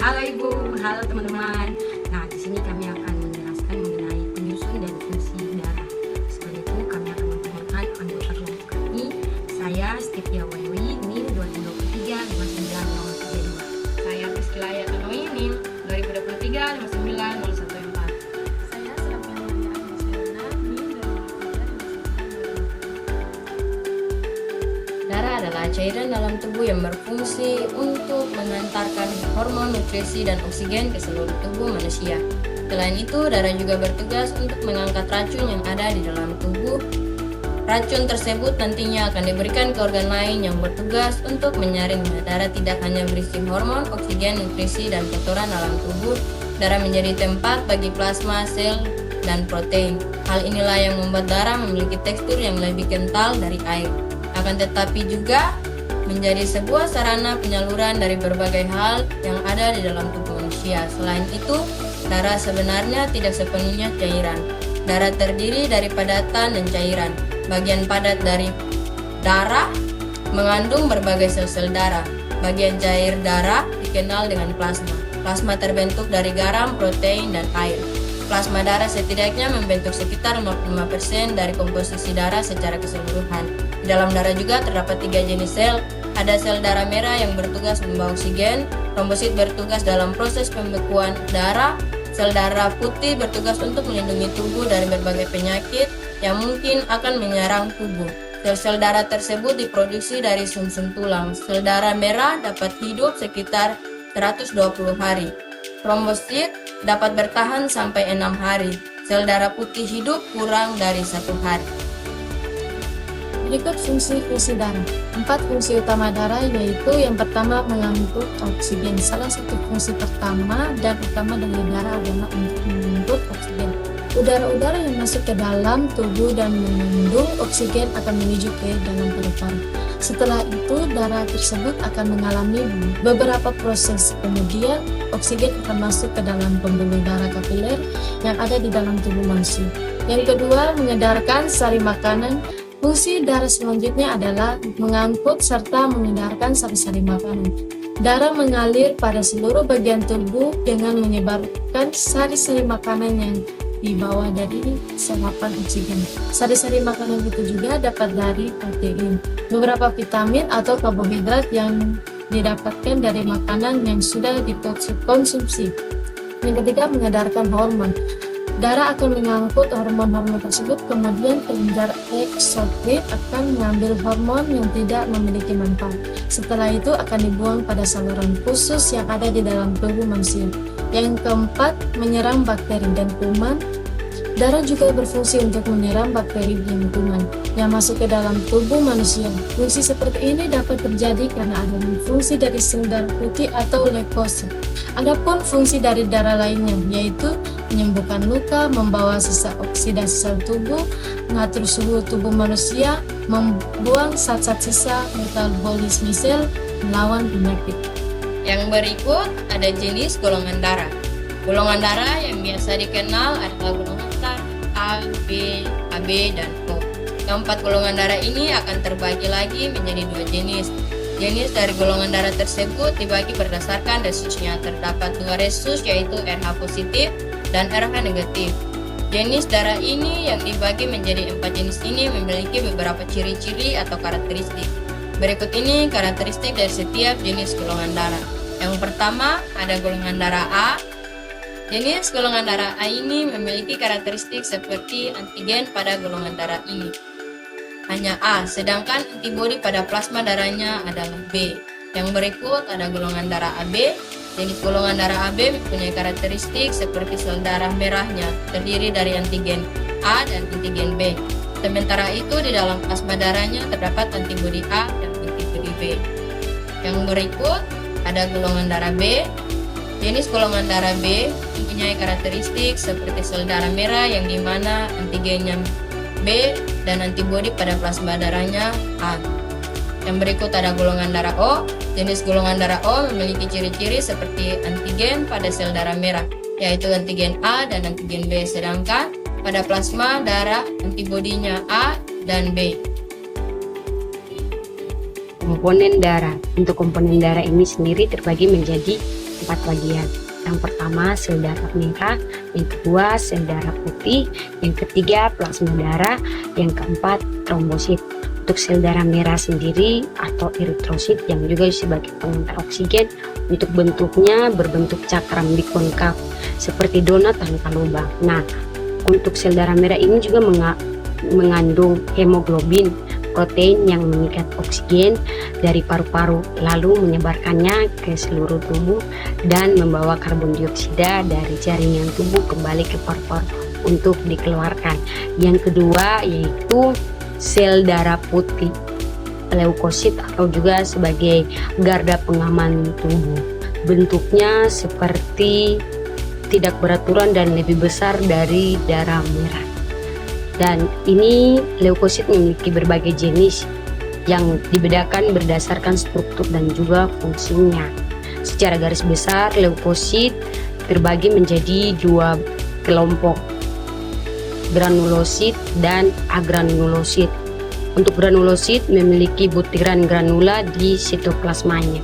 Halo Ibu, halo teman-teman. Nah, di sini kami akan menjelaskan mengenai penyusun dan fungsi darah. Sebelum itu kami akan memperkenalkan anggota kelompok kami. Saya Stevia Wawi, NIM 2023 59032. Saya Priscilla Yatanoi, NIM 2023 59014. Saya Sylvia Maria Agnesina, NIM 2023. Darah adalah cairan dalam tubuh yang berfungsi untuk mengantarkan hormon, nutrisi, dan oksigen ke seluruh tubuh manusia. Selain itu, darah juga bertugas untuk mengangkat racun yang ada di dalam tubuh. Racun tersebut nantinya akan diberikan ke organ lain yang bertugas untuk menyaringnya. Darah tidak hanya berisi hormon, oksigen, nutrisi, dan kotoran dalam tubuh. Darah menjadi tempat bagi plasma, sel, dan protein. Hal inilah yang membuat darah memiliki tekstur yang lebih kental dari air. Akan tetapi juga menjadi sebuah sarana penyaluran dari berbagai hal yang ada di dalam tubuh manusia. Selain itu, darah sebenarnya tidak sepenuhnya cairan. Darah terdiri dari padatan dan cairan. Bagian padat dari darah mengandung berbagai sel-sel darah. Bagian cair darah dikenal dengan plasma. Plasma terbentuk dari garam, protein, dan air. Plasma darah setidaknya membentuk sekitar 55% dari komposisi darah secara keseluruhan. Di dalam darah juga terdapat 3 jenis sel. Ada sel darah merah yang bertugas membawa oksigen, trombosit bertugas dalam proses pembekuan darah, sel darah putih bertugas untuk melindungi tubuh dari berbagai penyakit yang mungkin akan menyerang tubuh. Sel-sel darah tersebut diproduksi dari sumsum tulang. Sel darah merah dapat hidup sekitar 120 hari. Trombosit dapat bertahan sampai 6 hari. Sel darah putih hidup kurang dari 1 hari. Berikut fungsi-fungsi darah. 4 fungsi utama darah yaitu yang pertama mengangkut oksigen. Salah satu fungsi pertama dan utama dari darah adalah untuk mengangkut oksigen. Udara-udara yang masuk ke dalam tubuh dan mengandung oksigen akan menuju ke dalam paru-paru. Setelah itu, darah tersebut akan mengalami beberapa proses. Kemudian, oksigen akan masuk ke dalam pembuluh darah kapiler yang ada di dalam tubuh manusia. Yang kedua, mengedarkan sari makanan. Fungsi darah selanjutnya adalah mengangkut serta mengedarkan sari-sari makanan. Darah mengalir pada seluruh bagian tubuh dengan menyebarkan sari-sari makanan yang dibawa dari serapan oksigen. Sari-sari makanan itu juga dapat dari protein, beberapa vitamin atau karbohidrat yang didapatkan dari makanan yang sudah dikonsumsi. Yang ketiga, mengedarkan hormon. Darah akan mengangkut hormon-hormon tersebut, kemudian kelenjar eksokrin akan mengambil hormon yang tidak memiliki manfaat. Setelah itu akan dibuang pada saluran khusus yang ada di dalam tubuh manusia. Yang keempat, menyerang bakteri dan kuman. Darah juga berfungsi untuk menyerang bakteri dan kuman yang masuk ke dalam tubuh manusia. Fungsi seperti ini dapat terjadi karena adanya fungsi dari sel darah putih atau leukosit. Adapun fungsi dari darah lainnya yaitu menyembuhkan luka, membawa sisa oksidasi sel tubuh, mengatur suhu tubuh manusia, membuang zat-zat sisa metabolisme sel, melawan penyakit. Yang berikut ada jenis golongan darah. Golongan darah yang biasa dikenal adalah golongan darah A, B, AB, dan O. Keempat golongan darah ini akan terbagi lagi menjadi 2 jenis. Jenis dari golongan darah tersebut dibagi berdasarkan resusnya. Terdapat 2 resus yaitu RH positif dan RH negatif. Jenis darah ini yang dibagi menjadi 4 jenis ini memiliki beberapa ciri-ciri atau karakteristik. Berikut ini karakteristik dari setiap jenis golongan darah. Yang pertama ada golongan darah A. Jenis golongan darah A ini memiliki karakteristik seperti antigen pada golongan darah ini. Hanya A, sedangkan antibodi pada plasma darahnya adalah B. Yang berikut ada golongan darah AB. Jenis golongan darah AB mempunyai karakteristik seperti sel darah merahnya, terdiri dari antigen A dan antigen B. Sementara itu di dalam plasma darahnya terdapat antibodi A dan antibodi B. Yang berikut ada golongan darah B. Jenis golongan darah B mempunyai karakteristik seperti sel darah merah yang dimana antigennya B dan antibodi pada plasma darahnya A. Yang berikut ada golongan darah O. Jenis golongan darah O memiliki ciri-ciri seperti antigen pada sel darah merah, yaitu antigen A dan antigen B, sedangkan pada plasma darah antibodinya A dan B. Komponen darah. Untuk komponen darah ini sendiri terbagi menjadi 4 bagian. Yang pertama sel darah merah, yang kedua sel darah putih, yang ketiga plasma darah, yang keempat trombosit. Untuk sel darah merah sendiri atau eritrosit yang juga sebagai pengantar oksigen, untuk bentuknya berbentuk cakram bikonkav seperti donat tanpa lubang. Nah, untuk sel darah merah ini juga mengandung hemoglobin, protein yang mengikat oksigen dari paru-paru lalu menyebarkannya ke seluruh tubuh dan membawa karbon dioksida dari jaringan tubuh kembali ke paru-paru untuk dikeluarkan. Yang kedua yaitu sel darah putih, leukosit atau juga sebagai garda pengaman tubuh. Bentuknya seperti tidak beraturan dan lebih besar dari darah merah. Dan ini leukosit memiliki berbagai jenis yang dibedakan berdasarkan struktur dan juga fungsinya. Secara garis besar, leukosit terbagi menjadi 2 kelompok, granulosit dan agranulosit. Untuk granulosit memiliki butiran granula di sitoplasmanya,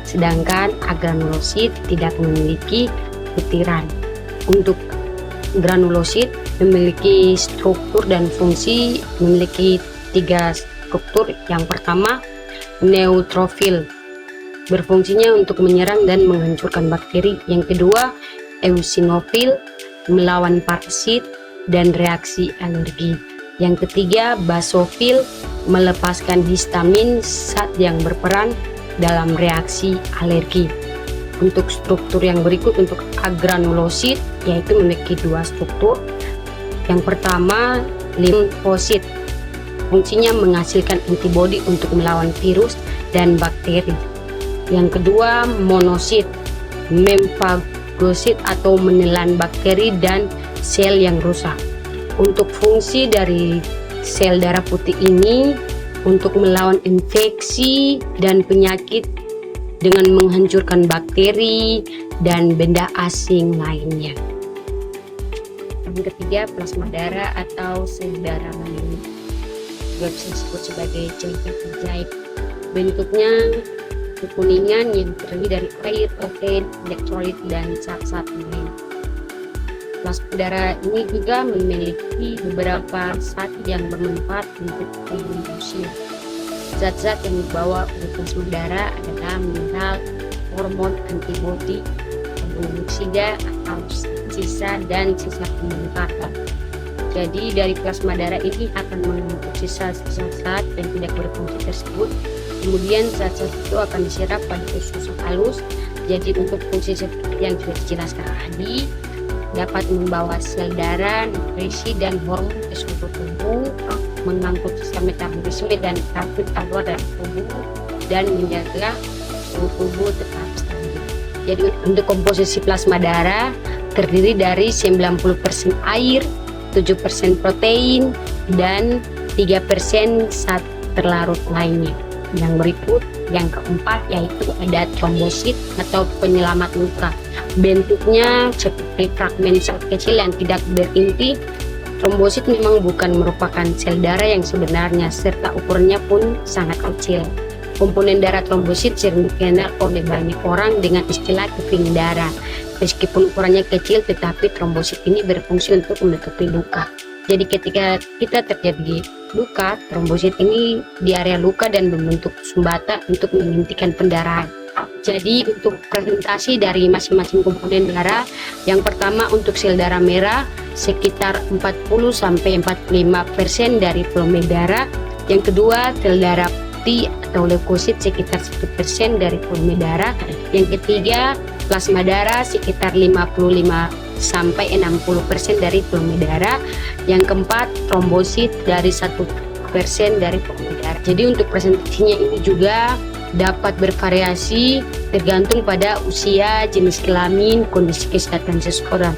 sedangkan agranulosit tidak memiliki butiran. Untuk granulosit memiliki struktur dan fungsi, memiliki 3 struktur. Yang pertama, neutrofil, berfungsinya untuk menyerang dan menghancurkan bakteri. Yang kedua, eosinofil, melawan parasit dan reaksi alergi. Yang ketiga, basofil, melepaskan histamin zat yang berperan dalam reaksi alergi. Untuk struktur yang berikut, untuk agranulosit yaitu memiliki 2 struktur. Yang pertama, limfosit, fungsinya menghasilkan antibodi untuk melawan virus dan bakteri. Yang kedua, monosit, memfagosit atau menelan bakteri dan sel yang rusak. Untuk fungsi dari sel darah putih ini untuk melawan infeksi dan penyakit dengan menghancurkan bakteri dan benda asing lainnya. Yang ketiga, plasma darah atau sel darah murni, juga bisa disebut sebagai cairan ajaib. Bentuknya kekuningan yang terdiri dari air, protein, elektrolit, dan zat-zat lain. Plasma darah ini juga memiliki beberapa zat yang bermanfaat untuk tubuh manusia. Zat-zat yang dibawa oleh plasma darah adalah mineral, hormon, antibodi, karbon dioksida atau sisa dan sisa pembengkakan. Jadi dari plasma darah ini akan mengangkut sisa-sisa zat yang tidak berfungsi tersebut. Kemudian zat-zat itu akan diserap pada usus halus. Jadi untuk fungsi seperti yang sudah dijelaskan tadi, dapat membawa sel darah, nutrisi dan hormon ke seluruh tubuh, mengangkut sistem metabolisme dan karbon keluar dari tubuh, dan menjaga suhu tubuh tetap stabil. Jadi untuk komposisi plasma darah terdiri dari 90% air, 7% protein, dan 3% zat terlarut lainnya. Yang berikut, yang keempat yaitu ada trombosit atau penyelamat luka. Bentuknya seperti fragmen sel kecil yang tidak berinti. Trombosit memang bukan merupakan sel darah yang sebenarnya, serta ukurannya pun sangat kecil. Komponen darah trombosit sering dikenal oleh banyak orang dengan istilah keping darah. Meskipun ukurannya kecil, tetapi trombosit ini berfungsi untuk menutupi luka. Jadi ketika kita terjadi luka, trombosit ini di area luka dan membentuk sumbatan untuk menghentikan pendarahan. Jadi untuk presentasi dari masing-masing komponen darah, yang pertama untuk sel darah merah sekitar 40-45% dari volume darah. Yang kedua, sel darah putih atau leukosit sekitar 1% dari volume darah. Yang ketiga, plasma darah sekitar 55-60% dari volume darah. Yang keempat, trombosit dari 1% dari volume darah. Jadi untuk presentasinya ini juga dapat bervariasi tergantung pada usia, jenis kelamin, kondisi kesehatan seseorang.